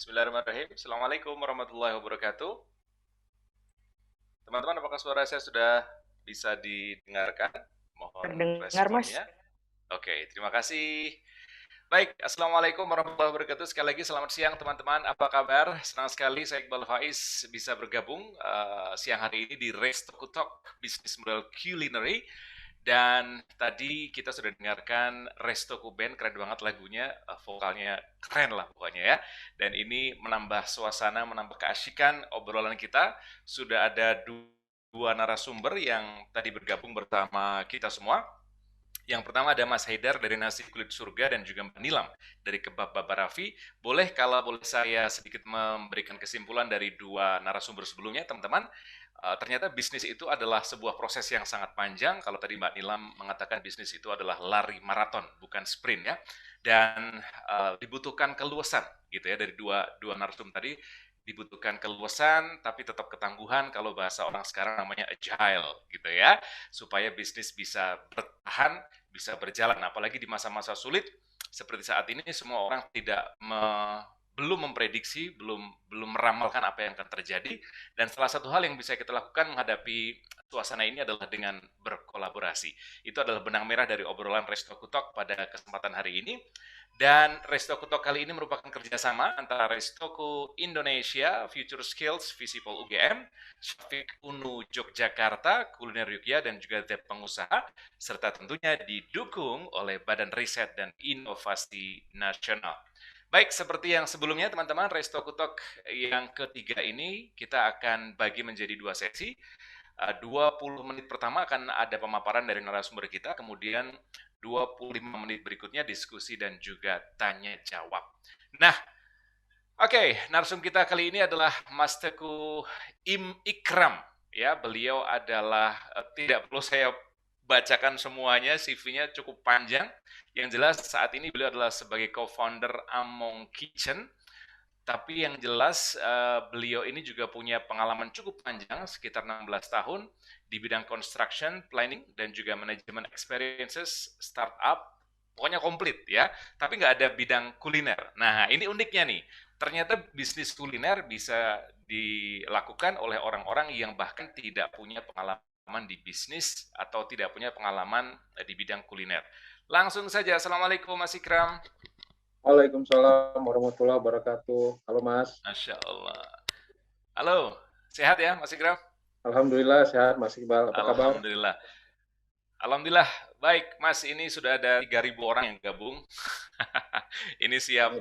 Bismillahirrahmanirrahim. Assalamualaikum warahmatullahi wabarakatuh. Teman-teman, apakah suara saya sudah bisa didengarkan? Mohon Terdengar, Mas. responnya. Oke, terima kasih. Baik, Assalamualaikum warahmatullahi wabarakatuh. Sekali lagi selamat siang teman-teman. Apa kabar? Senang sekali saya Iqbal Faiz bisa bergabung siang hari ini di Race to Talk Business Model Culinary. Dan tadi kita sudah dengarkan Resto Kuben, keren banget lagunya, vokalnya keren lah pokoknya ya. Dan ini menambah suasana, menambah keasikan obrolan kita. Sudah ada dua narasumber yang tadi bergabung bersama kita semua. Yang pertama ada Mas Haidar dari Nasi Kulit Surga dan juga Mbak Nilam dari Kebab Baba Raffi. Boleh saya sedikit memberikan kesimpulan dari dua narasumber sebelumnya, teman-teman. Ternyata bisnis itu adalah sebuah proses yang sangat panjang. Kalau tadi Mbak Nilam mengatakan bisnis itu adalah lari maraton, bukan sprint ya. Dan dibutuhkan keluasan gitu ya dari dua narasumber tadi, dibutuhkan keluasan tapi tetap ketangguhan, kalau bahasa orang sekarang namanya agile gitu ya, supaya bisnis bisa bertahan, bisa berjalan, apalagi di masa-masa sulit seperti saat ini. Semua orang belum memprediksi, belum meramalkan apa yang akan terjadi, dan salah satu hal yang bisa kita lakukan menghadapi suasana ini adalah dengan berkolaborasi. Itu adalah benang merah dari obrolan Resto Kutok pada kesempatan hari ini. Dan Restoku Talk kali ini merupakan kerjasama antara Restoku Indonesia, Future Skills, Visipol UGM, Syafiq Unu Yogyakarta, Kuliner Yogya, dan juga The Pengusaha, serta tentunya didukung oleh Badan Riset dan Inovasi Nasional. Baik, seperti yang sebelumnya teman-teman, Restoku Talk yang ketiga ini kita akan bagi menjadi dua sesi. 20 menit pertama akan ada pemaparan dari narasumber kita, kemudian 25 menit berikutnya diskusi dan juga tanya jawab. Nah, narasum kita kali ini adalah Mas Teguh Ikram. Ya, beliau adalah tidak perlu saya bacakan semuanya, CV-nya cukup panjang. Yang jelas saat ini beliau adalah sebagai co-founder Among Kitchen. Tapi yang jelas beliau ini juga punya pengalaman cukup panjang, sekitar 16 tahun di bidang construction, planning, dan juga manajemen experiences, startup, pokoknya komplit ya. Tapi nggak ada bidang kuliner. Nah, ini uniknya nih. Ternyata bisnis kuliner bisa dilakukan oleh orang-orang yang bahkan tidak punya pengalaman di bisnis atau tidak punya pengalaman di bidang kuliner. Langsung saja, Assalamualaikum Mas Ikram. Waalaikumsalam warahmatullahi wabarakatuh. Halo Mas. Masya Allah. Halo, sehat ya Mas Ikram? Alhamdulillah sehat Mas Iqbal. Apa kabar? Alhamdulillah. Alhamdulillah, baik Mas, ini sudah ada 3.000 orang yang gabung. Ini siap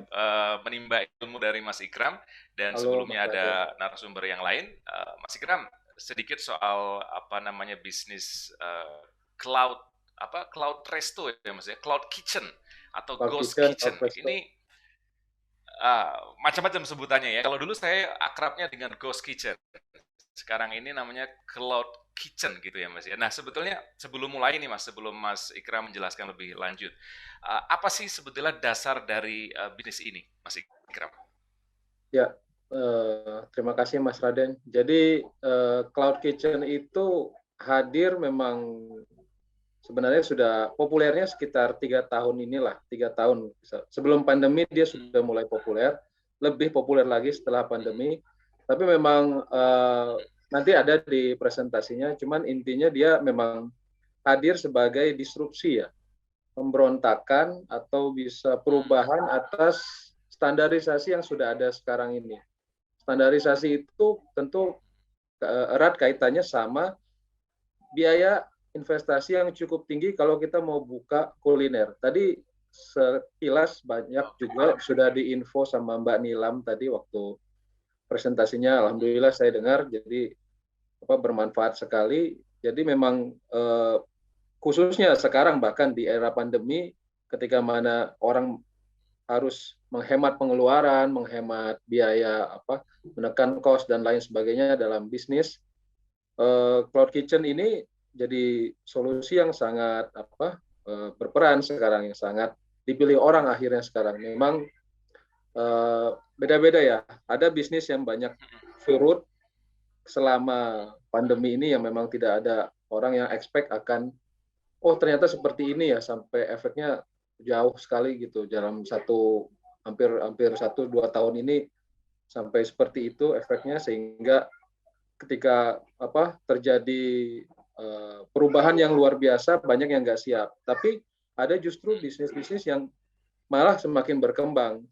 menimba ilmu dari Mas Ikram, dan Halo Mas sebelumnya ada Raden. narasumber yang lain. Mas Ikram, sedikit soal apa namanya bisnis cloud, cloud resto ya Mas ya, cloud kitchen atau Cloud ghost Kitchen, kitchen. Cloud Resto. Ini macam-macam sebutannya ya. Kalau dulu saya akrabnya dengan ghost kitchen. Sekarang ini namanya cloud kitchen gitu ya Mas ya. Nah, sebetulnya sebelum mulai ini Mas, sebelum Mas Ikram menjelaskan lebih lanjut, apa sih sebetulnya dasar dari bisnis ini, Mas Ikram? Ya, terima kasih Mas Raden. Jadi Cloud Kitchen itu hadir memang sebenarnya sudah populernya sekitar 3 tahun inilah, 3 tahun. Sebelum pandemi dia sudah mulai populer, lebih populer lagi setelah pandemi. Tapi memang nanti ada di presentasinya, cuman intinya dia memang hadir sebagai disrupsi ya, pemberontakan atau bisa perubahan atas standarisasi yang sudah ada sekarang ini. Standarisasi itu tentu erat kaitannya sama biaya investasi yang cukup tinggi kalau kita mau buka kuliner. Tadi sekilas banyak juga sudah diinfo sama Mbak Nilam tadi waktu presentasinya. Alhamdulillah saya dengar, jadi bermanfaat sekali. Jadi memang khususnya sekarang bahkan di era pandemi, ketika mana orang harus menghemat pengeluaran, menghemat biaya, menekan cost dan lain sebagainya dalam bisnis, cloud kitchen ini jadi solusi yang sangat berperan sekarang, yang sangat dipilih orang akhirnya sekarang. Memang beda-beda ya. Ada bisnis yang banyak surut selama pandemi ini yang memang tidak ada orang yang expect akan ternyata seperti ini ya, sampai efeknya jauh sekali gitu dalam hampir 1-2 tahun ini sampai seperti itu efeknya, sehingga ketika terjadi perubahan yang luar biasa, banyak yang nggak siap. Tapi ada justru bisnis-bisnis yang malah semakin berkembang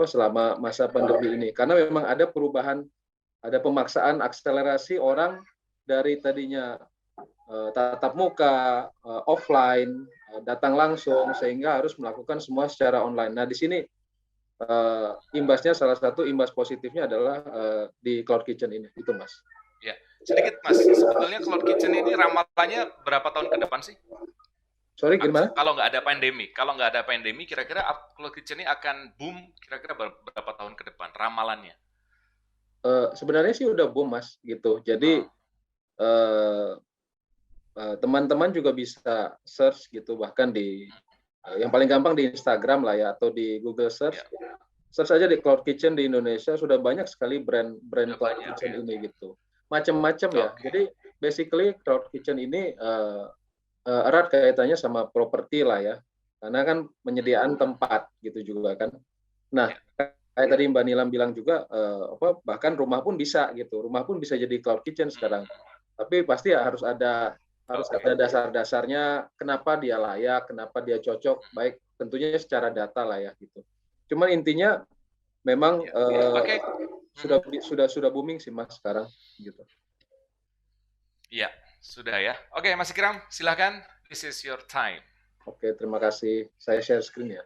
selama masa pandemi ini, karena memang ada perubahan, ada pemaksaan akselerasi orang dari tadinya tatap muka, offline, datang langsung, sehingga harus melakukan semua secara online. Nah, di sini imbasnya, salah satu imbas positifnya adalah di Cloud Kitchen ini, itu Mas. Ya, sedikit Mas, sebetulnya Cloud Kitchen ini ramalannya berapa tahun ke depan sih? Sorry, gimana? Kalau nggak ada pandemi, kira-kira Cloud Kitchen ini akan boom kira-kira berapa tahun ke depan ramalannya? Sebenarnya sih udah boom Mas, gitu. Jadi teman-teman juga bisa search gitu, bahkan di yang paling gampang di Instagram lah ya, atau di Google search. Search aja di Cloud Kitchen di Indonesia, sudah banyak sekali brand Cloud Kitchen ini gitu. Macam-macam ya. Jadi basically Cloud Kitchen ini erat kaitannya sama properti lah ya. Karena kan penyediaan tempat gitu juga kan. Nah, kayak tadi Mbak Nilam bilang juga bahkan rumah pun bisa gitu. Rumah pun bisa jadi Cloud Kitchen sekarang. Tapi pasti ya harus ada dasar-dasarnya, kenapa dia layak, kenapa dia cocok, baik tentunya secara data lah ya gitu. Cuman intinya memang sudah booming sih Mas sekarang gitu. Iya, sudah ya. Oke, Mas Ikram, silakan. This is your time. Oke, terima kasih. Saya share screen ya.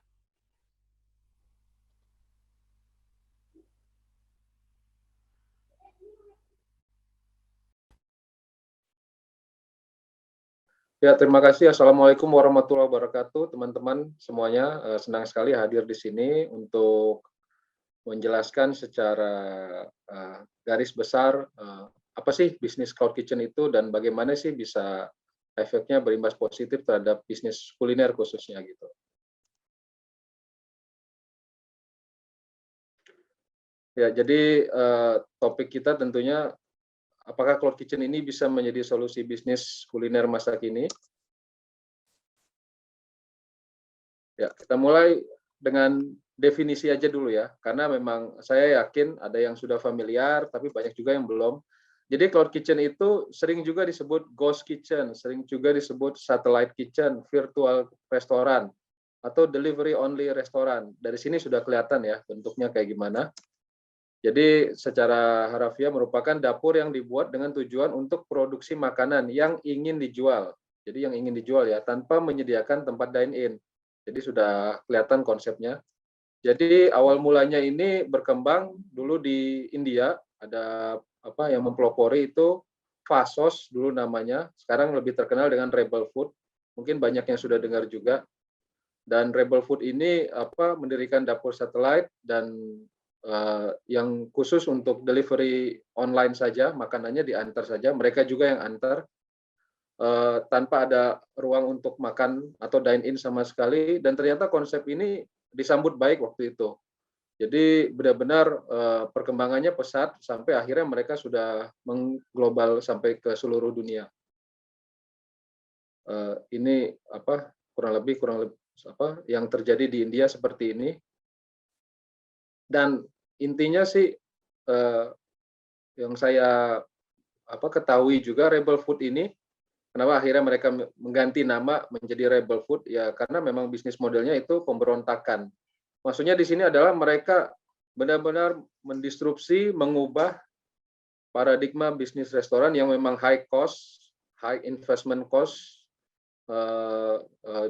Ya, terima kasih. Assalamualaikum warahmatullahi wabarakatuh, teman-teman semuanya. Senang sekali hadir di sini untuk menjelaskan secara garis besar apa sih bisnis Cloud Kitchen itu, dan bagaimana sih bisa efeknya berimbas positif terhadap bisnis kuliner khususnya gitu. Ya, jadi topik kita tentunya, apakah Cloud Kitchen ini bisa menjadi solusi bisnis kuliner masa kini? Ya, kita mulai dengan definisi aja dulu ya, karena memang saya yakin ada yang sudah familiar, tapi banyak juga yang belum. Jadi Cloud Kitchen itu sering juga disebut Ghost Kitchen, sering juga disebut Satellite Kitchen, Virtual Restoran, atau Delivery Only Restoran. Dari sini sudah kelihatan ya bentuknya kayak gimana. Jadi secara harafiah merupakan dapur yang dibuat dengan tujuan untuk produksi makanan yang ingin dijual. Jadi yang ingin dijual ya, tanpa menyediakan tempat dine-in. Jadi sudah kelihatan konsepnya. Jadi awal mulanya ini berkembang dulu di India, ada yang mempelopori itu Fasos dulu namanya, sekarang lebih terkenal dengan Rebel Food. Mungkin banyak yang sudah dengar juga. Dan Rebel Food ini mendirikan dapur satelit dan yang khusus untuk delivery online saja, makanannya diantar saja, mereka juga yang antar, tanpa ada ruang untuk makan atau dine-in sama sekali, dan ternyata konsep ini disambut baik waktu itu. Jadi benar-benar perkembangannya pesat, sampai akhirnya mereka sudah mengglobal sampai ke seluruh dunia. Ini kurang lebih yang terjadi di India seperti ini. Dan intinya sih yang saya ketahui juga, Rebel Food ini kenapa akhirnya mereka mengganti nama menjadi Rebel Food, ya karena memang bisnis modelnya itu pemberontakan. Maksudnya di sini adalah mereka benar-benar mendistrupsi, mengubah paradigma bisnis restoran yang memang high cost, high investment cost,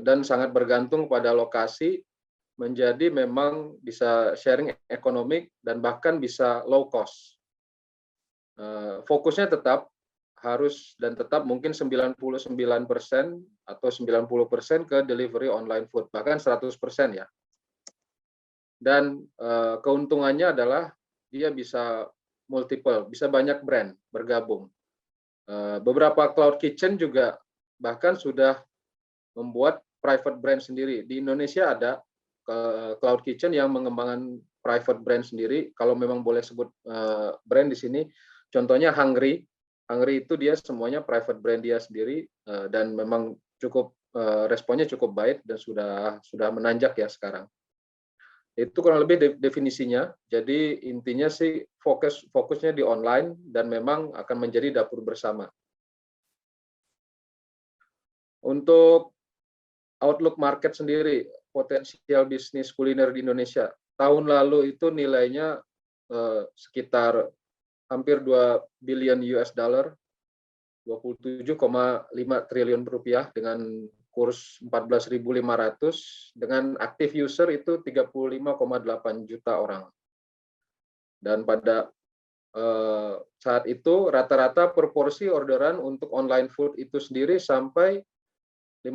dan sangat bergantung pada lokasi, menjadi memang bisa sharing ekonomi dan bahkan bisa low cost. Fokusnya tetap harus dan tetap mungkin 99% atau 90% ke delivery online food, bahkan 100% ya. Dan keuntungannya adalah dia bisa multiple, bisa banyak brand bergabung. Beberapa Cloud Kitchen juga bahkan sudah membuat private brand sendiri. Di Indonesia ada Cloud Kitchen yang mengembangkan private brand sendiri. Kalau memang boleh sebut brand di sini, contohnya Hungry. Hungry itu dia semuanya private brand dia sendiri, dan memang cukup responnya cukup baik dan sudah menanjak ya sekarang. Itu kurang lebih definisinya. Jadi intinya sih fokusnya di online dan memang akan menjadi dapur bersama. Untuk outlook market sendiri, potensial bisnis kuliner di Indonesia. Tahun lalu itu nilainya sekitar hampir 2 billion US dollar, 27,5 triliun rupiah dengan kurs 14.500 dengan active user itu 35,8 juta orang. Dan pada saat itu rata-rata proporsi orderan untuk online food itu sendiri sampai $5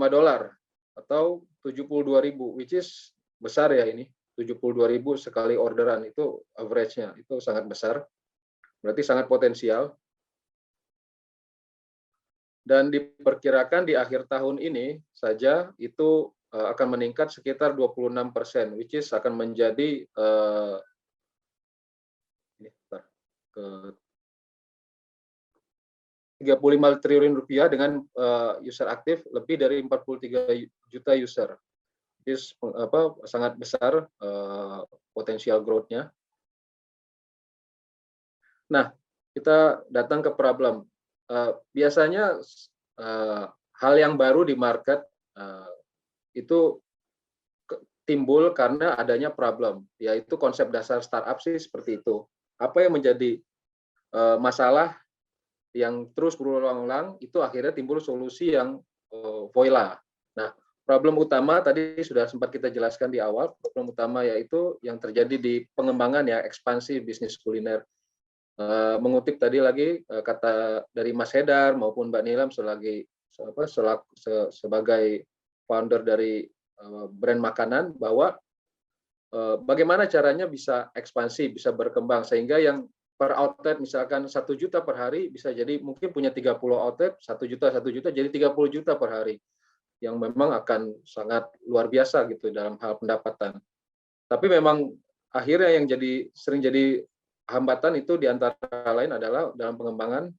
atau 72.000, which is besar ya ini. 72.000 sekali orderan itu average-nya, itu sangat besar. Berarti sangat potensial. Dan diperkirakan di akhir tahun ini saja itu akan meningkat sekitar 26%, which is akan menjadi ke 35 triliun rupiah dengan user aktif lebih dari 43 juta user. Is sangat besar potensial growth-nya. Nah, kita datang ke problem. Biasanya hal yang baru di market itu timbul karena adanya problem, yaitu konsep dasar startup sih seperti itu. Apa yang menjadi masalah yang terus berulang-ulang itu akhirnya timbul solusi yang voila. Nah, problem utama tadi sudah sempat kita jelaskan di awal. Problem utama yaitu yang terjadi di pengembangan ya ekspansi bisnis kuliner. Mengutip tadi lagi kata dari Mas Hedar maupun Mbak Nilam sebagai founder dari brand makanan, bahwa bagaimana caranya bisa ekspansi, bisa berkembang sehingga yang per outlet misalkan 1 juta per hari bisa jadi mungkin punya 30 outlet, 1 juta jadi 30 juta per hari, yang memang akan sangat luar biasa gitu dalam hal pendapatan. Tapi memang akhirnya yang sering jadi hambatan itu diantara lain adalah dalam pengembangan,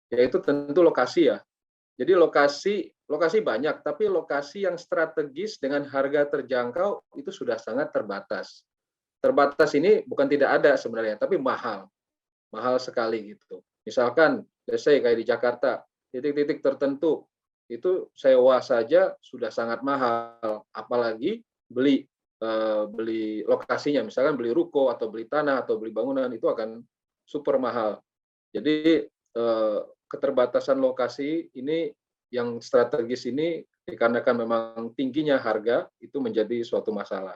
yaitu tentu lokasi ya. Jadi lokasi banyak, tapi lokasi yang strategis dengan harga terjangkau itu sudah sangat terbatas. Terbatas ini bukan tidak ada sebenarnya, tapi mahal sekali gitu. Misalkan, let's say kayak di Jakarta, titik-titik tertentu itu sewa saja sudah sangat mahal, apalagi beli lokasinya, misalkan beli ruko atau beli tanah atau beli bangunan itu akan super mahal. Jadi keterbatasan lokasi ini yang strategis ini dikarenakan memang tingginya harga itu menjadi suatu masalah.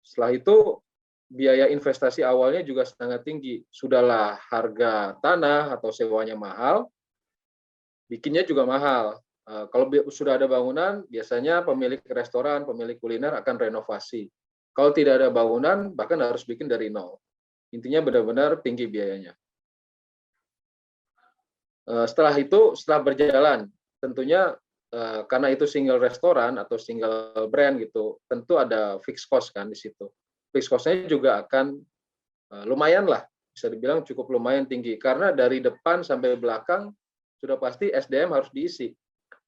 Setelah itu biaya investasi awalnya juga sangat tinggi. Sudahlah harga tanah atau sewanya mahal, bikinnya juga mahal. Kalau sudah ada bangunan, biasanya pemilik restoran, pemilik kuliner akan renovasi. Kalau tidak ada bangunan, bahkan harus bikin dari nol. Intinya benar-benar tinggi biayanya. Setelah berjalan, tentunya karena itu single restoran atau single brand gitu, tentu ada fixed cost kan di situ. Fixed cost-nya juga akan lumayan lah, bisa dibilang cukup lumayan tinggi. Karena dari depan sampai belakang, sudah pasti SDM harus diisi.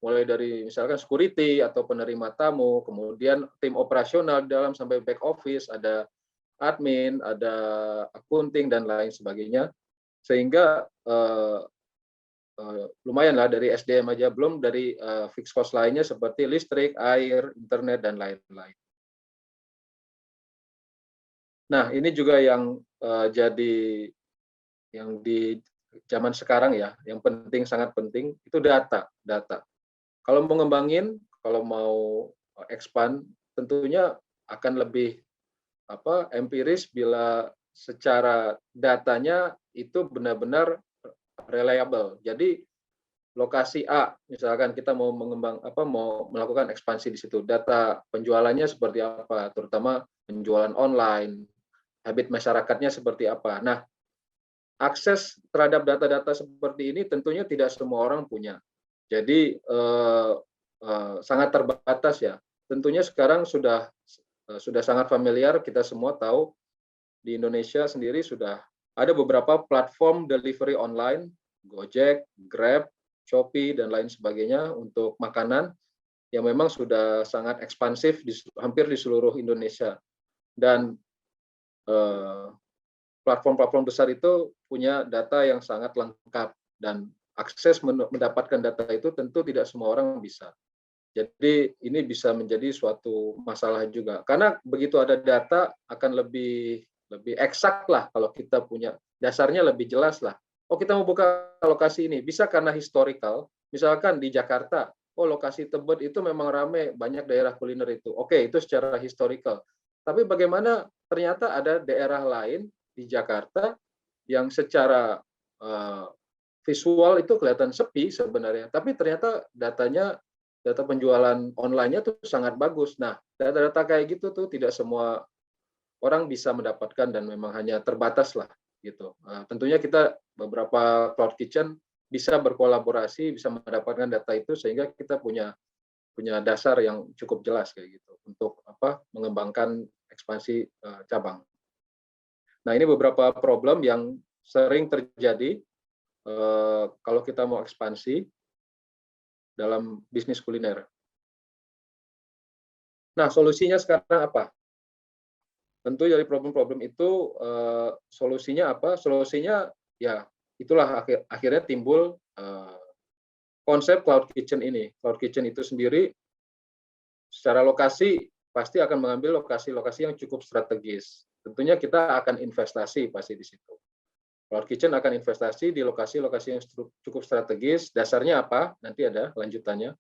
Mulai dari misalkan security atau penerima tamu, kemudian tim operasional di dalam sampai back office, ada admin, ada accounting, dan lain sebagainya. Sehingga lumayan lah dari SDM aja, belum dari fixed cost lainnya seperti listrik, air, internet, dan lain-lain. Nah, ini juga yang jadi yang di zaman sekarang ya, yang penting, sangat penting, itu data. Kalau mau ngembangin, kalau mau expand, tentunya akan lebih empiris bila secara datanya itu benar-benar reliable. Jadi lokasi A, misalkan kita mau mau melakukan ekspansi di situ, data penjualannya seperti apa, terutama penjualan online, habit masyarakatnya seperti apa. Nah, akses terhadap data-data seperti ini tentunya tidak semua orang punya. Jadi sangat terbatas ya. Tentunya sekarang sudah sangat familiar, kita semua tahu di Indonesia sendiri sudah ada beberapa platform delivery online, Gojek, Grab, Shopee, dan lain sebagainya untuk makanan yang memang sudah sangat ekspansif hampir di seluruh Indonesia. Dan platform-platform besar itu punya data yang sangat lengkap, dan akses mendapatkan data itu tentu tidak semua orang bisa. Jadi ini bisa menjadi suatu masalah juga. Karena begitu ada data akan lebih eksak lah kalau kita punya dasarnya lebih jelas lah. Oh, kita mau buka lokasi ini, bisa karena historical. Misalkan di Jakarta, oh lokasi Tebet itu memang ramai, banyak daerah kuliner itu. Oke, itu secara historical. Tapi bagaimana ternyata ada daerah lain di Jakarta yang secara visual itu kelihatan sepi sebenarnya, tapi ternyata data penjualan online-nya tuh sangat bagus. Nah, data-data kayak gitu tuh tidak semua orang bisa mendapatkan dan memang hanya terbatas lah gitu. Tentunya kita beberapa cloud kitchen bisa berkolaborasi, bisa mendapatkan data itu sehingga kita punya dasar yang cukup jelas kayak gitu untuk mengembangkan ekspansi cabang. Nah, ini beberapa problem yang sering terjadi kalau kita mau ekspansi dalam bisnis kuliner. Nah, solusinya sekarang apa? Tentu dari problem-problem itu solusinya apa? Solusinya ya itulah akhirnya timbul konsep cloud kitchen ini. Cloud kitchen itu sendiri secara lokasi pasti akan mengambil lokasi-lokasi yang cukup strategis. Tentunya kita akan investasi pasti di situ. Cloud kitchen akan investasi di lokasi-lokasi yang cukup strategis. Dasarnya apa? Nanti ada lanjutannya.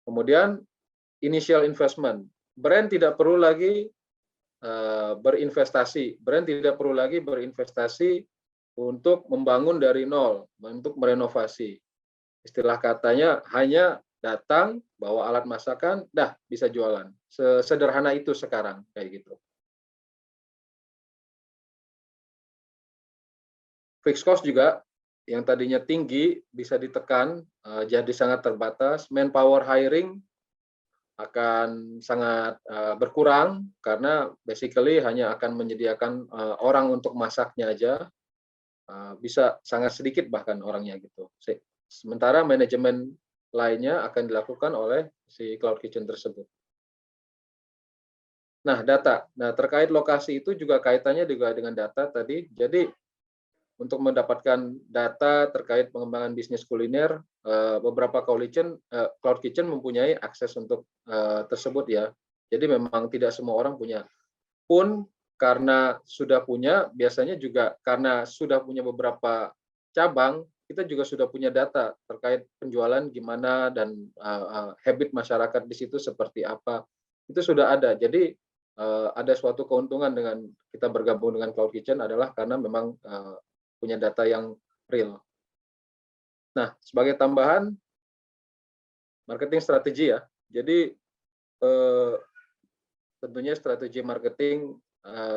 Kemudian initial investment. Brand tidak perlu lagi berinvestasi. Brand tidak perlu lagi berinvestasi untuk membangun dari nol, untuk merenovasi. Istilah katanya hanya datang, bawa alat masakan, dah bisa jualan. Sederhana itu sekarang kayak gitu. Fixed cost juga yang tadinya tinggi bisa ditekan jadi sangat terbatas. Manpower hiring akan sangat berkurang karena basically hanya akan menyediakan orang untuk masaknya aja, bisa sangat sedikit bahkan orangnya gitu. Sementara manajemen lainnya akan dilakukan oleh si cloud kitchen tersebut. Nah, data. Nah, terkait lokasi itu juga kaitannya juga dengan data tadi. Jadi untuk mendapatkan data terkait pengembangan bisnis kuliner, beberapa cloud kitchen mempunyai akses untuk tersebut ya. Jadi memang tidak semua orang punya. Pun karena sudah punya, biasanya juga karena sudah punya beberapa cabang, kita juga sudah punya data terkait penjualan gimana dan habit masyarakat di situ seperti apa. Itu sudah ada. Jadi ada suatu keuntungan dengan kita bergabung dengan cloud kitchen adalah karena memang punya data yang real. Nah, sebagai tambahan, marketing strategi ya. Jadi tentunya strategi marketing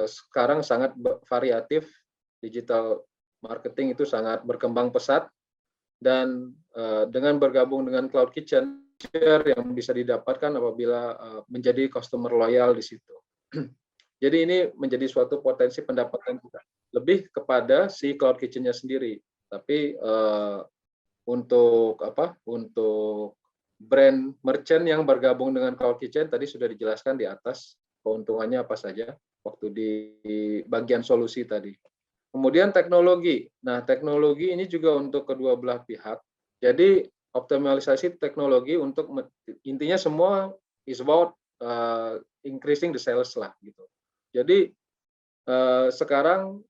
sekarang sangat variatif. Digital marketing itu sangat berkembang pesat, dan dengan bergabung dengan cloud kitchen, share yang bisa didapatkan apabila menjadi customer loyal di situ. Jadi ini menjadi suatu potensi pendapatan kita. Lebih kepada si cloud kitchen-nya sendiri. Tapi untuk brand merchant yang bergabung dengan cloud kitchen tadi sudah dijelaskan di atas keuntungannya apa saja waktu di bagian solusi tadi. Kemudian teknologi. Nah, teknologi ini juga untuk kedua belah pihak. Jadi optimalisasi teknologi untuk intinya semua is about increasing the sales lah gitu. Jadi sekarang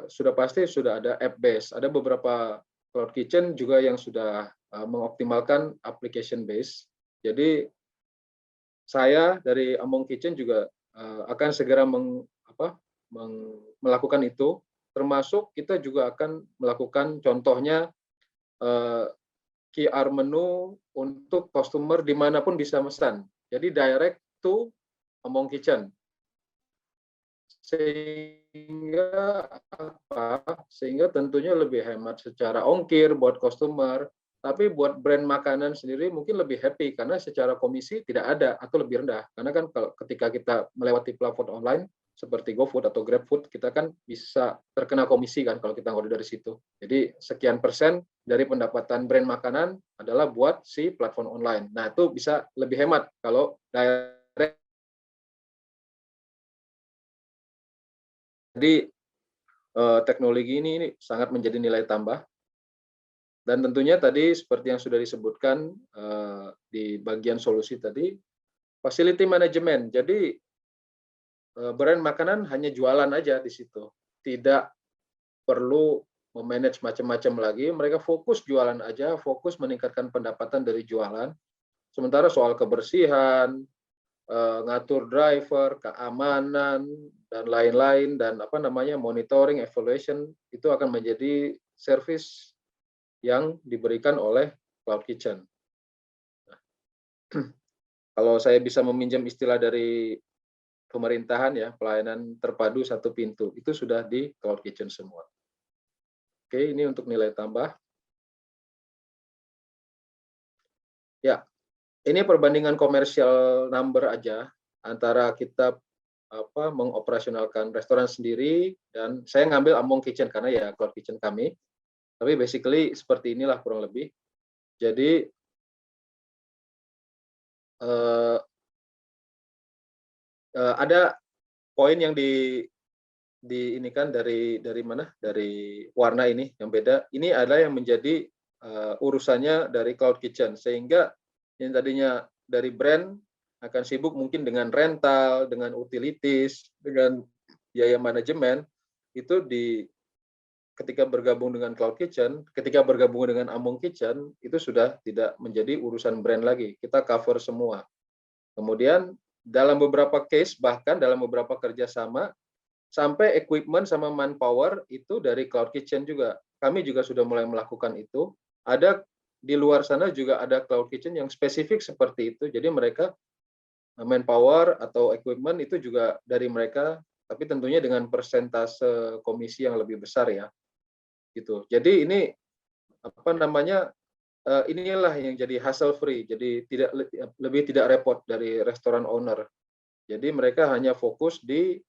sudah pasti sudah ada app base. Ada beberapa cloud kitchen juga yang sudah mengoptimalkan application base. Jadi saya dari Among Kitchen juga akan segera melakukan itu. Termasuk kita juga akan melakukan contohnya QR menu untuk customer dimanapun bisa pesan. Jadi direct to Among Kitchen. Sehingga tentunya lebih hemat secara ongkir buat customer, tapi buat brand makanan sendiri mungkin lebih happy karena secara komisi tidak ada atau lebih rendah. Karena kan kalau ketika kita melewati platform online seperti GoFood atau GrabFood, kita kan bisa terkena komisi kan kalau kita order dari situ. Jadi sekian persen dari pendapatan brand makanan adalah buat si platform online. Nah, itu bisa lebih hemat kalau direct. Jadi teknologi ini sangat menjadi nilai tambah. Dan tentunya tadi seperti yang sudah disebutkan di bagian solusi tadi, facility management. Jadi brand makanan hanya jualan aja di situ, tidak perlu memanage macam-macam lagi. Mereka fokus jualan aja, fokus meningkatkan pendapatan dari jualan. Sementara soal kebersihan, ngatur driver, keamanan, dan lain-lain, dan monitoring, evaluation, itu akan menjadi service yang diberikan oleh Cloud Kitchen. Kalau saya bisa meminjam istilah dari pemerintahan ya, pelayanan terpadu satu pintu, itu sudah di Cloud Kitchen semua. Oke, ini untuk nilai tambah. Ya, ini perbandingan komersial number aja antara kita mengoperasionalkan restoran sendiri, dan saya ngambil Among Kitchen karena ya Cloud Kitchen kami. Tapi basically seperti inilah kurang lebih. Jadi ada poin yang ini kan dari mana? Dari warna ini yang beda. Ini adalah yang menjadi urusannya dari Cloud Kitchen, sehingga yang tadinya dari brand akan sibuk mungkin dengan rental, dengan utilities, dengan biaya manajemen, itu ketika bergabung dengan Cloud Kitchen, ketika bergabung dengan Among Kitchen, itu sudah tidak menjadi urusan brand lagi. Kita cover semua. Kemudian dalam beberapa case, bahkan dalam beberapa kerjasama, sampai equipment sama manpower itu dari Cloud Kitchen juga. Kami juga sudah mulai melakukan itu. Ada di luar sana juga ada Cloud Kitchen yang spesifik seperti itu. Jadi mereka manpower atau equipment itu juga dari mereka, tapi tentunya dengan persentase komisi yang lebih besar ya. Gitu. Jadi ini inilah yang jadi hassle free. Jadi lebih tidak repot dari restoran owner. Jadi mereka hanya fokus di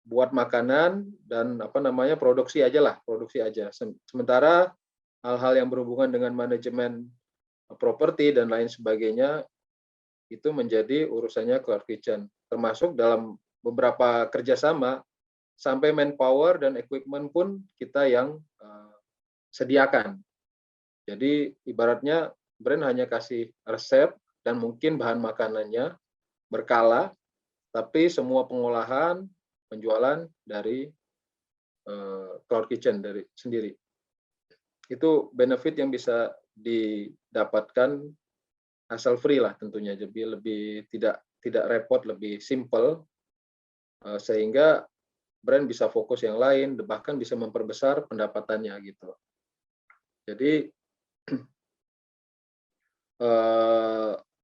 buat makanan dan produksi aja. Sementara hal-hal yang berhubungan dengan manajemen properti dan lain sebagainya itu menjadi urusannya Cloud Kitchen, termasuk dalam beberapa kerjasama sampai manpower dan equipment pun kita yang sediakan. Jadi ibaratnya brand hanya kasih resep dan mungkin bahan makanannya berkala, tapi semua pengolahan, penjualan dari Cloud Kitchen sendiri. Itu benefit yang bisa didapatkan hassle free lah tentunya, jadi lebih tidak repot, lebih simple, sehingga brand bisa fokus yang lain, bahkan bisa memperbesar pendapatannya gitu. Jadi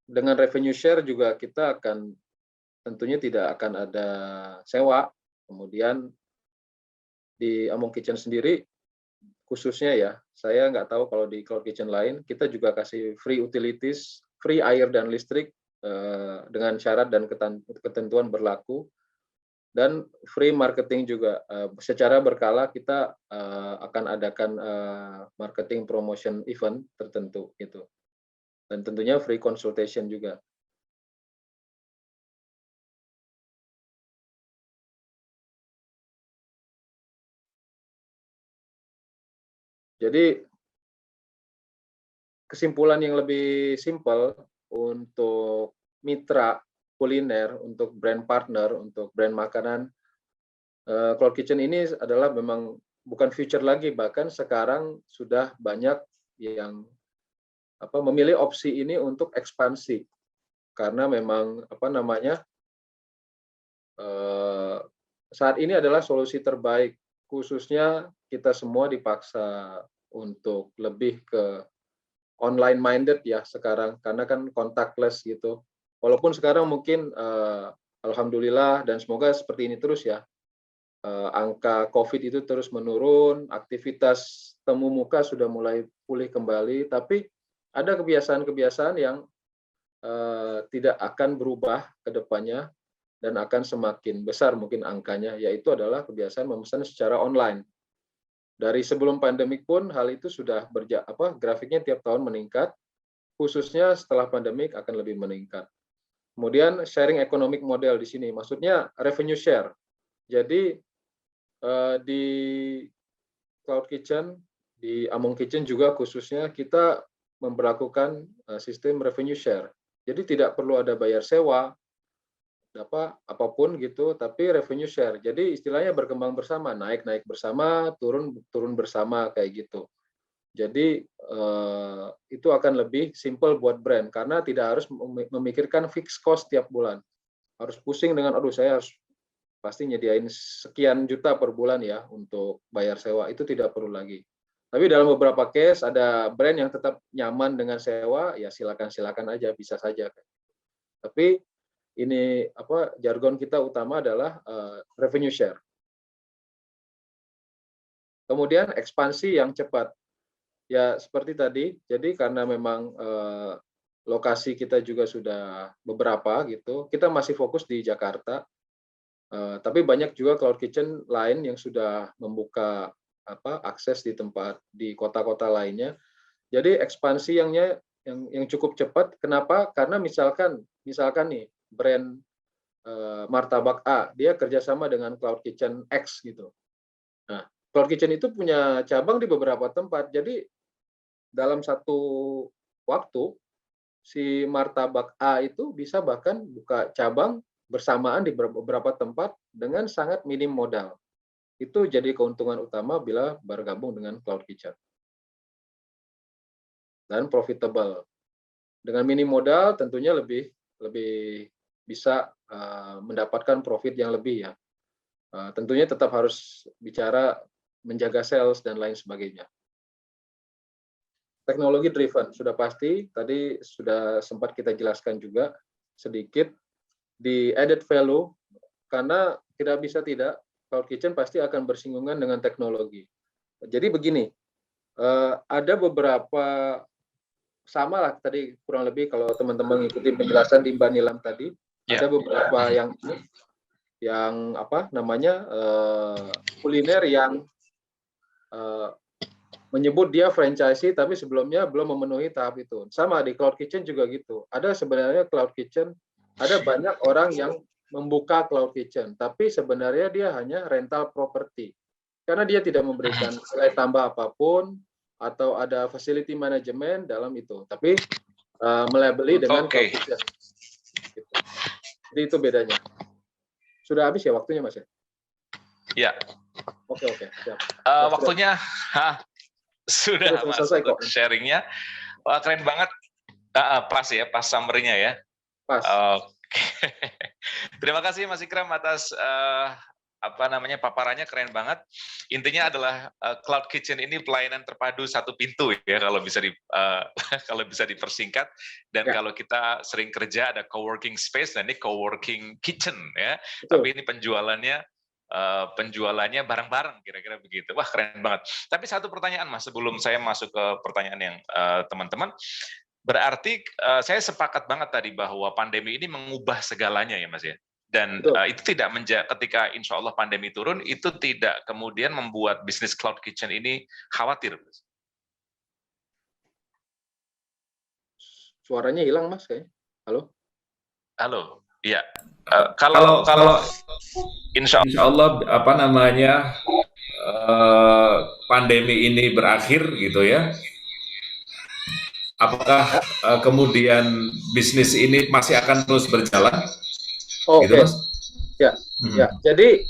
dengan revenue share juga kita akan tentunya tidak akan ada sewa. Kemudian di Among Kitchen sendiri khususnya ya, saya nggak tahu kalau di Cloud Kitchen lain, kita juga kasih free utilities, free air dan listrik dengan syarat dan ketentuan berlaku, dan free marketing juga. Secara berkala kita akan adakan marketing promotion event tertentu gitu, dan tentunya free consultation juga. Jadi kesimpulan yang lebih simpel untuk mitra kuliner, untuk brand partner, untuk brand makanan, Cloud Kitchen ini adalah memang bukan future lagi, bahkan sekarang sudah banyak yang memilih opsi ini untuk ekspansi, karena memang saat ini adalah solusi terbaik, khususnya kita semua dipaksa untuk lebih ke online minded ya sekarang, karena kan contactless gitu. Walaupun sekarang mungkin alhamdulillah dan semoga seperti ini terus ya, angka COVID itu terus menurun, aktivitas temu muka sudah mulai pulih kembali, tapi ada kebiasaan-kebiasaan yang tidak akan berubah ke depannya dan akan semakin besar mungkin angkanya, yaitu adalah kebiasaan memesan secara online. Dari sebelum pandemik pun hal itu sudah grafiknya tiap tahun meningkat, khususnya setelah pandemik akan lebih meningkat. Kemudian sharing economic model di sini, maksudnya revenue share. Jadi di Cloud Kitchen, di Among Kitchen juga khususnya kita memberlakukan sistem revenue share. Jadi tidak perlu ada bayar sewa, apapun gitu, tapi revenue share. Jadi istilahnya berkembang bersama, naik bersama, turun bersama kayak gitu. Jadi itu akan lebih simple buat brand karena tidak harus memikirkan fixed cost tiap bulan. Harus pusing dengan aduh saya harus pasti nyediain sekian juta per bulan ya untuk bayar sewa, itu tidak perlu lagi. Tapi dalam beberapa case ada brand yang tetap nyaman dengan sewa, ya silakan aja, bisa saja. Tapi ini jargon kita utama adalah revenue share. Kemudian ekspansi yang cepat. Ya seperti tadi, jadi karena memang lokasi kita juga sudah beberapa gitu, kita masih fokus di Jakarta. Tapi banyak juga Cloud Kitchen lain yang sudah membuka akses di kota-kota lainnya. Jadi ekspansi yang cukup cepat. Kenapa? Karena misalkan nih brand martabak A, dia kerjasama dengan Cloud Kitchen X gitu. Nah, Cloud Kitchen itu punya cabang di beberapa tempat. Jadi dalam satu waktu si martabak A itu bisa bahkan buka cabang bersamaan di beberapa tempat dengan sangat minim modal. Itu jadi keuntungan utama bila bergabung dengan Cloud Kitchen. Dan profitable. Dengan minim modal tentunya lebih bisa mendapatkan profit yang lebih ya. Tentunya tetap harus bicara menjaga sales dan lain sebagainya. Teknologi driven sudah pasti, tadi sudah sempat kita jelaskan juga sedikit. Di added value, karena tidak bisa tidak, Cloud Kitchen pasti akan bersinggungan dengan teknologi. Jadi begini, ada beberapa, sama lah tadi kurang lebih kalau teman-teman mengikuti penjelasan di Mbak Nilam tadi, ada beberapa yang kuliner yang menyebut dia franchisee tapi sebelumnya belum memenuhi tahap itu. Sama di Cloud Kitchen juga gitu. Ada sebenarnya Cloud Kitchen, ada banyak orang yang membuka Cloud Kitchen, tapi sebenarnya dia hanya rental property. Karena dia tidak memberikan nilai tambah apapun atau ada facility management dalam itu. Tapi melabeli dengan Cloud Kitchen. Gitu. Jadi itu bedanya. Sudah habis ya waktunya, Mas? Ya. Oke. Waktunya sudah masuk kok sharingnya. Wah, keren banget. Pas ya, pas summary-nya ya. Pas. Terima kasih Mas Ikram atas paparannya, keren banget. Intinya adalah Cloud Kitchen ini pelayanan terpadu satu pintu ya, kalau bisa dipersingkat. Dan kalau kita sering kerja ada coworking space, dan ini coworking kitchen ya. Betul. Tapi ini penjualannya bareng-bareng, kira-kira begitu. Wah, keren banget. Tapi satu pertanyaan Mas, sebelum saya masuk ke pertanyaan yang teman-teman. Berarti saya sepakat banget tadi bahwa pandemi ini mengubah segalanya ya Mas ya. Dan itu tidak ketika insya Allah pandemi turun, itu tidak kemudian membuat bisnis Cloud Kitchen ini khawatir. Suaranya hilang Mas kayaknya. Halo. Iya. Kalau insya Allah pandemi ini berakhir gitu ya. Apakah kemudian bisnis ini masih akan terus berjalan? Gitu, Mas? Ya. Jadi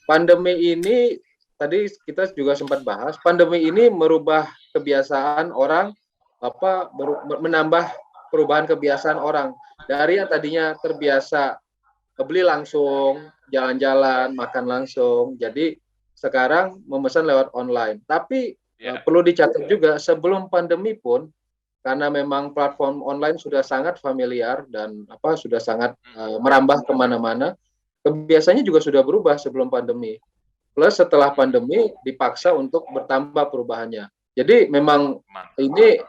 pandemi ini tadi kita juga sempat bahas. Pandemi ini merubah kebiasaan orang, menambah perubahan kebiasaan orang dari yang tadinya terbiasa beli langsung, jalan-jalan, makan langsung. Jadi sekarang memesan lewat online. Tapi perlu dicatat juga sebelum pandemi pun, karena memang platform online sudah sangat familiar dan sudah sangat merambah kemana-mana, kebiasaannya juga sudah berubah sebelum pandemi. Plus setelah pandemi dipaksa untuk bertambah perubahannya. Jadi memang ini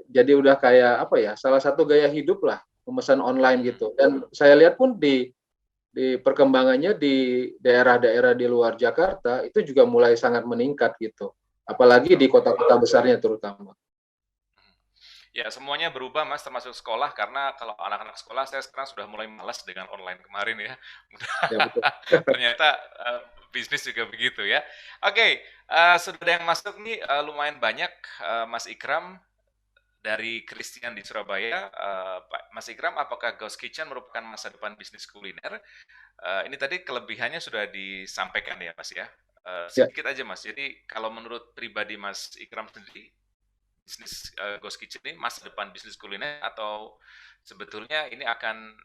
jadi udah kayak salah satu gaya hidup lah, pemesan online gitu. Dan saya lihat pun di di perkembangannya di daerah-daerah di luar Jakarta itu juga mulai sangat meningkat gitu. Apalagi di kota-kota besarnya terutama. Ya, semuanya berubah Mas, termasuk sekolah, karena kalau anak-anak sekolah saya sekarang sudah mulai malas dengan online kemarin ya. Ya betul. Ternyata bisnis juga begitu ya. Oke, sudah ada yang masuk nih lumayan banyak, Mas Ikram dari Christian di Surabaya. Mas Ikram, apakah Ghost Kitchen merupakan masa depan bisnis kuliner? Ini tadi kelebihannya sudah disampaikan ya Mas ya. Ya, Sedikit aja Mas, jadi kalau menurut pribadi Mas Ikram sendiri, bisnis Ghost Kitchen ini masa depan bisnis kuliner atau sebetulnya ini akan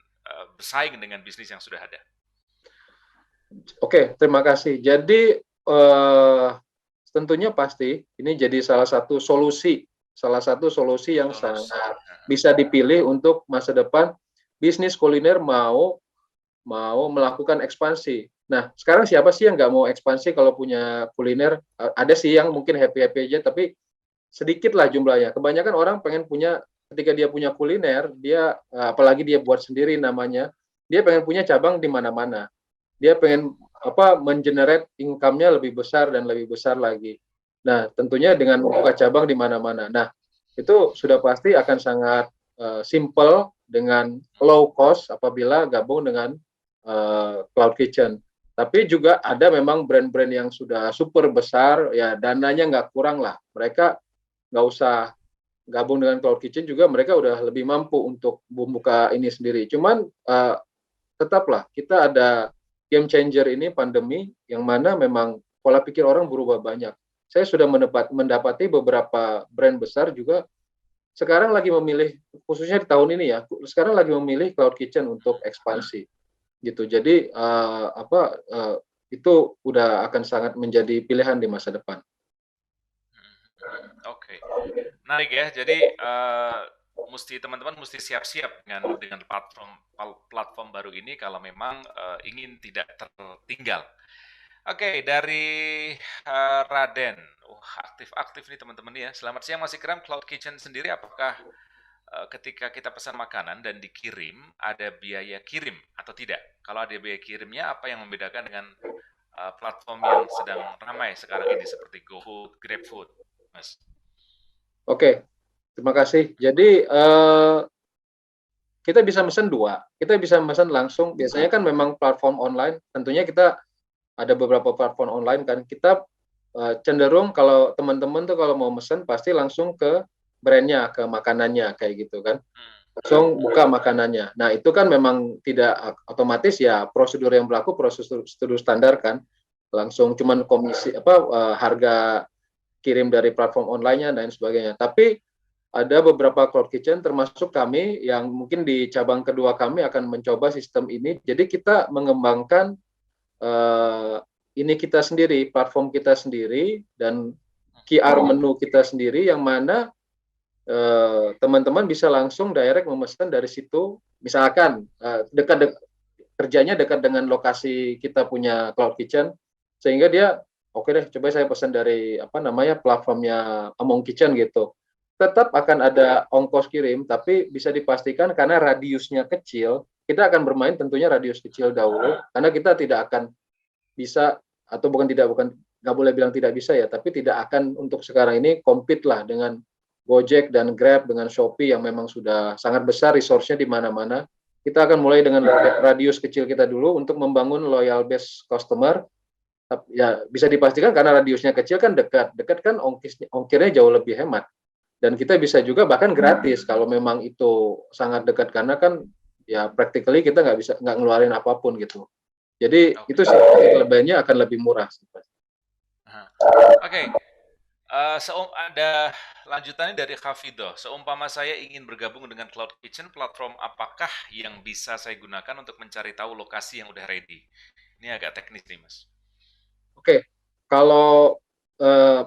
bersaing dengan bisnis yang sudah ada? oke, terima kasih. Jadi tentunya pasti ini jadi salah satu solusi yang Solusi. sangat bisa dipilih untuk masa depan bisnis kuliner mau melakukan ekspansi. Nah, sekarang siapa sih yang nggak mau ekspansi kalau punya kuliner? Ada sih yang mungkin happy-happy aja, tapi sedikit lah jumlahnya. Kebanyakan orang pengen punya, ketika dia punya kuliner, dia apalagi dia buat sendiri namanya, dia pengen punya cabang di mana-mana. Dia pengen mengenerate income-nya lebih besar dan lebih besar lagi. Nah, tentunya dengan membuka cabang di mana-mana. Nah, itu sudah pasti akan sangat simple dengan low cost apabila gabung dengan Cloud Kitchen. Tapi juga ada memang brand-brand yang sudah super besar, ya dananya nggak kurang lah. Mereka nggak usah gabung dengan Cloud Kitchen juga, mereka udah lebih mampu untuk membuka ini sendiri. Cuman tetaplah kita ada game changer ini pandemi yang mana memang pola pikir orang berubah banyak. Saya sudah mendapati beberapa brand besar juga sekarang lagi memilih, khususnya di tahun ini ya, sekarang lagi memilih Cloud Kitchen untuk ekspansi gitu. Jadi itu udah akan sangat menjadi pilihan di masa depan. Oke, menarik ya. Jadi teman-teman mesti siap-siap dengan platform baru ini kalau memang ingin tidak tertinggal. Oke, dari Raden, aktif-aktif nih teman-teman ya. Selamat siang Mas Ikram. Cloud Kitchen sendiri apakah ketika kita pesan makanan dan dikirim ada biaya kirim atau tidak? Kalau ada biaya kirimnya, apa yang membedakan dengan platform yang sedang ramai sekarang ini seperti GoFood, GrabFood, Mas? Oke, terima kasih. Jadi kita bisa pesan dua. Kita bisa pesan langsung. Biasanya kan memang platform online. Tentunya kita ada beberapa platform online kan. Kita cenderung kalau teman-teman tuh kalau mau pesan pasti langsung ke brandnya, ke makanannya kayak gitu kan. Langsung buka makanannya. Nah itu kan memang tidak otomatis ya prosedur yang berlaku prosedur standar kan. Langsung cuman komisi harga kirim dari platform online-nya dan sebagainya. Tapi ada beberapa cloud kitchen termasuk kami yang mungkin di cabang kedua kami akan mencoba sistem ini. Jadi kita mengembangkan ini kita sendiri, platform kita sendiri dan QR menu kita sendiri yang mana teman-teman bisa langsung direct memesan dari situ. Misalkan kerjanya dekat dengan lokasi kita punya cloud kitchen sehingga dia oke deh coba saya pesan dari platformnya Among Kitchen gitu. Tetap akan ada ongkos kirim, tapi bisa dipastikan karena radiusnya kecil, kita akan bermain tentunya radius kecil dahulu, karena kita tidak akan bisa, atau bukan nggak boleh bilang tidak bisa ya, tapi tidak akan untuk sekarang ini compete lah dengan Gojek dan Grab, dengan Shopee yang memang sudah sangat besar resource-nya di mana-mana. Kita akan mulai dengan radius kecil kita dulu untuk membangun loyal base customer. Ya bisa dipastikan karena radiusnya kecil kan dekat kan ongkirnya jauh lebih hemat. Dan kita bisa juga bahkan gratis kalau memang itu sangat dekat karena kan ya practically kita nggak ngeluarin apapun gitu. Jadi itu sih kelebihannya akan lebih murah. Oke. Ada lanjutannya dari Khafido. Seumpama saya ingin bergabung dengan Cloud Kitchen, platform apakah yang bisa saya gunakan untuk mencari tahu lokasi yang udah ready? Ini agak teknis nih, Mas. Oke, kalau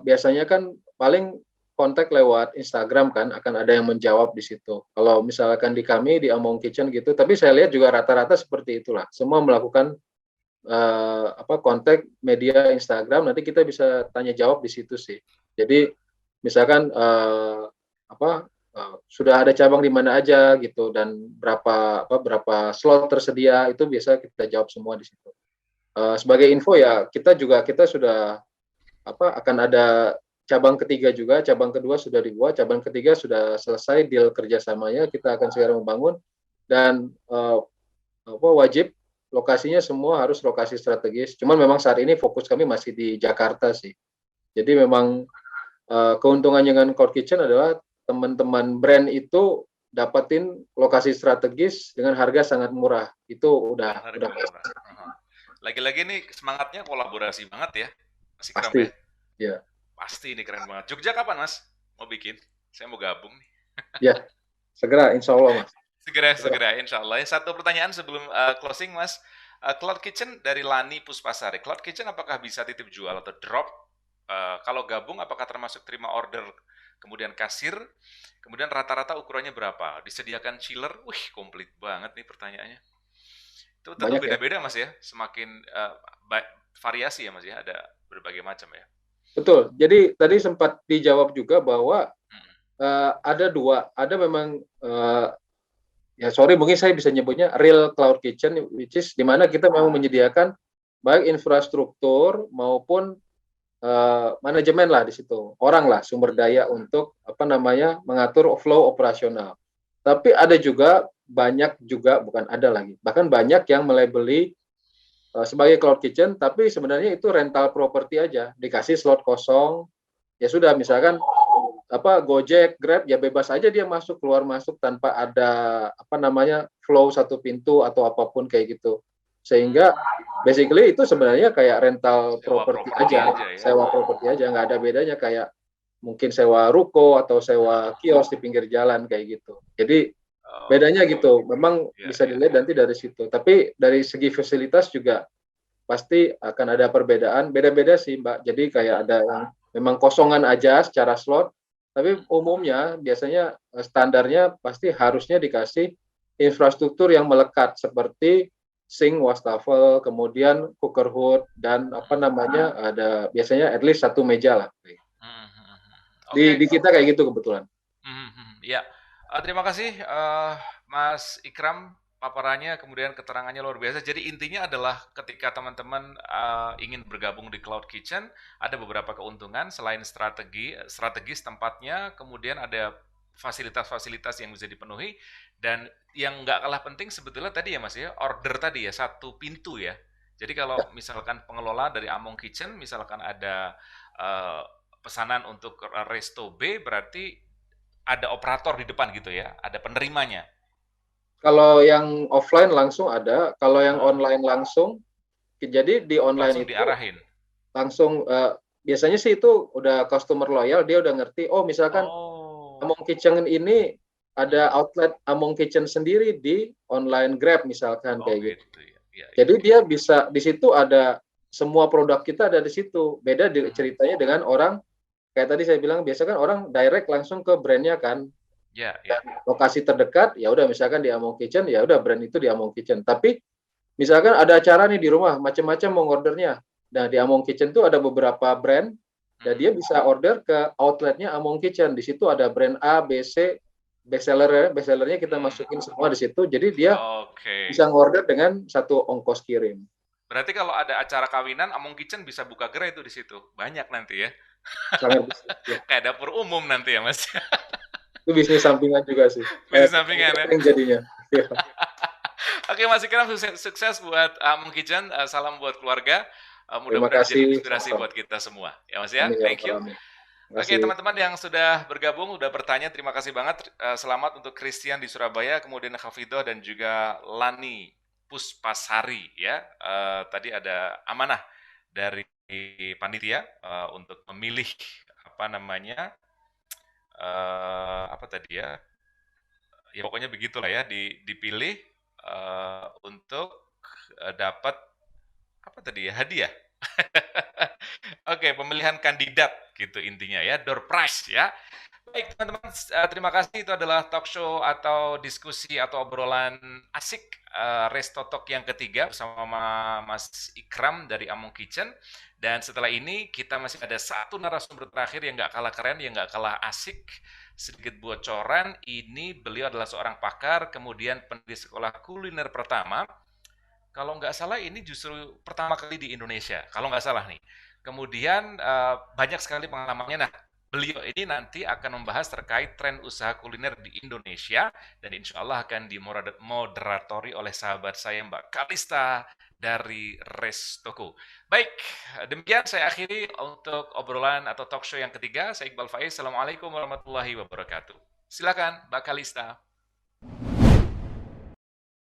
biasanya kan paling kontak lewat Instagram kan akan ada yang menjawab di situ. Kalau misalkan di kami di Among Kitchen gitu, tapi saya lihat juga rata-rata seperti itulah. Semua melakukan kontak media Instagram, nanti kita bisa tanya jawab di situ sih. Jadi misalkan sudah ada cabang di mana aja gitu dan berapa slot tersedia itu biasa kita jawab semua di situ. Sebagai info ya kita sudah akan ada cabang ketiga juga, cabang kedua sudah dibuat, cabang ketiga sudah selesai deal kerjasamanya, kita akan segera membangun dan wajib lokasinya semua harus lokasi strategis. Cuman memang saat ini fokus kami masih di Jakarta sih. Jadi memang keuntungan dengan Cloud Kitchen adalah teman-teman brand itu dapatin lokasi strategis dengan harga sangat murah. Itu udah murah. Lagi-lagi nih semangatnya kolaborasi banget ya, Mas Ikram pasti. ya. Ya. Pasti ini keren banget. Jogja kapan Mas? Mau bikin? Saya mau gabung nih. Ya, segera insya Allah Mas. Segera insya Allah. Satu pertanyaan sebelum closing Mas. Cloud Kitchen dari Lani Puspasari. Cloud Kitchen apakah bisa titip jual atau drop? Kalau gabung apakah termasuk terima order kemudian kasir? Kemudian rata-rata ukurannya berapa? Disediakan chiller? Wih, komplit banget nih pertanyaannya. Itu tentu Banyak beda-beda Mas ya. Semakin variasi ya Mas ya. Ada berbagai macam ya. Betul. Jadi tadi sempat dijawab juga bahwa ada memang ya sorry mungkin saya bisa nyebutnya real cloud kitchen, which is di mana kita memang menyediakan baik infrastruktur maupun manajemen lah di situ, orang lah sumber daya untuk mengatur flow operasional. Tapi ada juga bukan ada lagi, bahkan banyak yang melabeli sebagai cloud kitchen, tapi sebenarnya itu rental property aja, dikasih slot kosong, ya sudah misalkan Gojek, Grab ya bebas aja dia masuk keluar masuk tanpa ada flow satu pintu atau apapun kayak gitu. Sehingga basically itu sebenarnya kayak rental properti aja, sewa properti aja, nggak ada bedanya kayak mungkin sewa ruko atau sewa kios di pinggir jalan kayak gitu. Jadi bedanya gitu, memang bisa dilihat nanti dari situ. Tapi dari segi fasilitas juga pasti akan ada perbedaan, beda-beda sih Mbak. Jadi kayak ada yang memang kosongan aja secara slot, tapi umumnya biasanya standarnya pasti harusnya dikasih infrastruktur yang melekat seperti sink, wastafel, kemudian cooker hood dan ada biasanya at least satu meja lah. Di kita kayak gitu kebetulan. Ya, terima kasih Mas Ikram paparannya, kemudian keterangannya luar biasa. Jadi intinya adalah ketika teman-teman ingin bergabung di Cloud Kitchen, ada beberapa keuntungan selain strategis tempatnya, kemudian ada fasilitas-fasilitas yang bisa dipenuhi, dan yang nggak kalah penting sebetulnya tadi ya Mas ya, order tadi ya, satu pintu ya. Jadi kalau misalkan pengelola dari Among Kitchen, misalkan ada pesanan untuk resto B, berarti ada operator di depan gitu ya, ada penerimanya. Kalau yang offline langsung ada, kalau yang online langsung, jadi di online langsung diarahin. Langsung biasanya sih itu udah customer loyal, dia udah ngerti. Oh misalkan Among Kitchen ini ada outlet Among Kitchen sendiri di online Grab misalkan kayak gitu. Ya. Jadi dia bisa di situ ada semua produk kita ada di situ. Beda ceritanya dengan orang kayak tadi saya bilang biasa kan orang direct langsung ke brandnya kan. Ya. Lokasi terdekat ya udah misalkan di Among Kitchen ya udah brand itu di Among Kitchen. Tapi misalkan ada acara nih di rumah macam-macam mau ordernya. Nah di Among Kitchen tuh ada beberapa brand dan dia bisa order ke outletnya Among Kitchen. Di situ ada brand A, B, C, bestsellernya kita masukin semua di situ. Jadi dia bisa ngorder dengan satu ongkos kirim. Berarti kalau ada acara kawinan, Among Kitchen bisa buka gerai itu di situ. Banyak nanti ya. Sangat bisa. Ya. Kayak dapur umum nanti ya Mas. Itu bisnis sampingan juga sih. Bisnis sampingan ya. Jadinya. Ya. Oke Mas Ikram, sukses buat Among Kitchen. Salam buat keluarga. Mudah-mudahan jadi inspirasi buat kita semua. Ya Mas ya. Thank you. Oke teman-teman yang sudah bergabung, sudah bertanya, terima kasih banget. Selamat untuk Christian di Surabaya, kemudian Hafidoh dan juga Lani Puspasari ya. Tadi ada amanah dari panitia untuk memilih apa tadi ya? Ya pokoknya begitulah ya, dipilih untuk dapat apa tadi ya, hadiah. Oke, pemilihan kandidat gitu intinya ya, door prize ya. Baik teman-teman, terima kasih. Itu adalah talk show atau diskusi atau obrolan asik Resto Talk yang ketiga bersama Mas Ikram dari Among Kitchen. Dan setelah ini kita masih ada satu narasumber terakhir yang nggak kalah keren, yang nggak kalah asik. Sedikit bocoran, ini beliau adalah seorang pakar, kemudian pendidik sekolah kuliner pertama. Kalau nggak salah ini justru pertama kali di Indonesia, kalau nggak salah nih. Kemudian banyak sekali pengalamannya. Nah, beliau ini nanti akan membahas terkait tren usaha kuliner di Indonesia dan insya Allah akan dimoderatori oleh sahabat saya Mbak Kalista dari Restoko. Baik, demikian saya akhiri untuk obrolan atau talk show yang ketiga. Saya Iqbal Faiz. Assalamualaikum warahmatullahi wabarakatuh. Silakan Mbak Kalista.